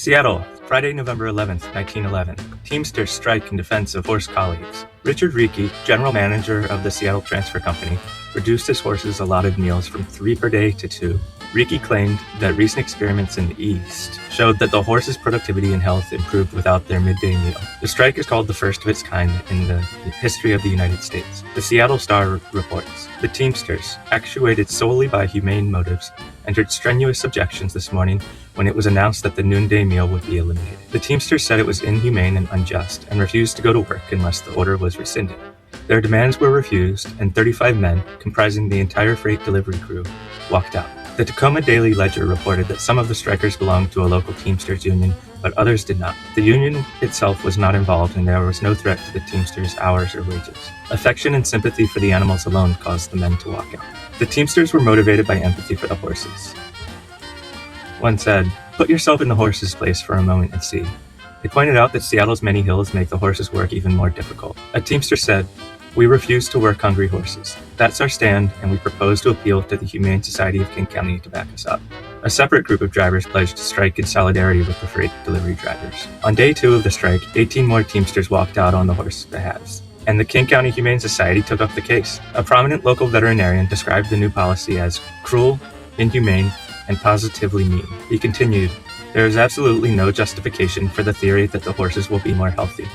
Seattle, Friday, November 11th, 1911. Teamsters strike in defense of horse colleagues. Richard Reekie, general manager of the Seattle Transfer Company, reduced his horses' allotted meals from 3 per day to 2. Reekie claimed that recent experiments in the East showed that the horses' productivity and health improved without their midday meal. The strike is called the first of its kind in the history of the United States. The Seattle Star reports, the Teamsters, actuated solely by humane motives, entered strenuous objections this morning when it was announced that the noonday meal would be eliminated. The Teamsters said it was inhumane and unjust and refused to go to work unless the order was rescinded. Their demands were refused, and 35 men, comprising the entire freight delivery crew, walked out. The Tacoma Daily Ledger reported that some of the strikers belonged to a local Teamsters union, but others did not. The union itself was not involved, and there was no threat to the Teamsters' hours or wages. Affection and sympathy for the animals alone caused the men to walk out. The Teamsters were motivated by empathy for the horses. One said, "Put yourself in the horses' place for a moment and see." They pointed out that Seattle's many hills make the horses' work even more difficult. A Teamster said, "We refuse to work hungry horses. That's our stand, and we propose to appeal to the Humane Society of King County to back us up." A separate group of drivers pledged to strike in solidarity with the freight delivery drivers. On day 2 of the strike, 18 more Teamsters walked out on the horse behalves, and the King County Humane Society took up the case. A prominent local veterinarian described the new policy as cruel, inhumane, and positively mean. He continued, "There is absolutely no justification for the theory that the horses will be more healthy.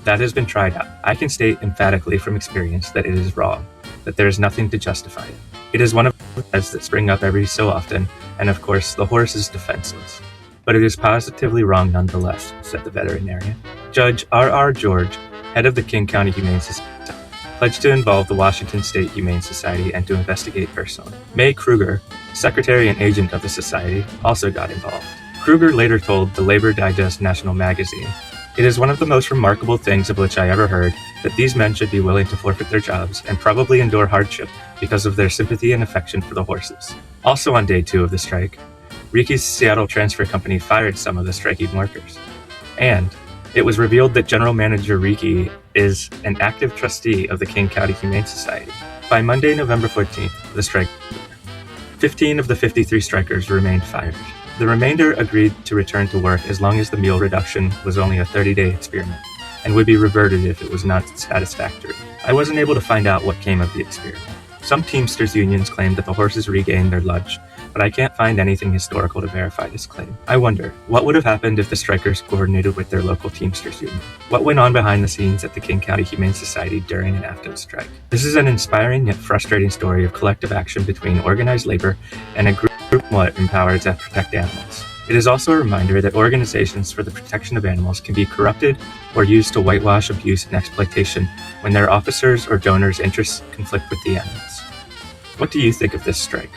That has been tried out. I can state emphatically from experience that it is wrong, that there is nothing to justify it. It is one of the myths that spring up every so often, and of course the horse is defenseless. But it is positively wrong nonetheless," said the veterinarian. Judge R.R. George, head of the King County Humane Society, pledged to involve the Washington State Humane Society and to investigate personally. May Kruger, secretary and agent of the society, also got involved. Kruger later told the Labor Digest National magazine, "It is one of the most remarkable things of which I ever heard that these men should be willing to forfeit their jobs and probably endure hardship because of their sympathy and affection for the horses." Also on day 2 of the strike, Reekie's Seattle Transfer Company fired some of the striking workers. And it was revealed that General Manager Reekie is an active trustee of the King County Humane Society. By Monday, November 14th, the strike was over. 15 of the 53 strikers remained fired. The remainder agreed to return to work as long as the meal reduction was only a 30-day experiment and would be reverted if it was not satisfactory. I wasn't able to find out what came of the experiment. Some Teamsters unions claimed that the horses regained their lunch, but I can't find anything historical to verify this claim. I wonder, what would have happened if the strikers coordinated with their local Teamsters union? What went on behind the scenes at the King County Humane Society during and after the strike? This is an inspiring yet frustrating story of collective action between organized labor and a group that empowers and protect animals. It is also a reminder that organizations for the protection of animals can be corrupted or used to whitewash abuse and exploitation when their officers or donors' interests conflict with the animals. What do you think of this strike?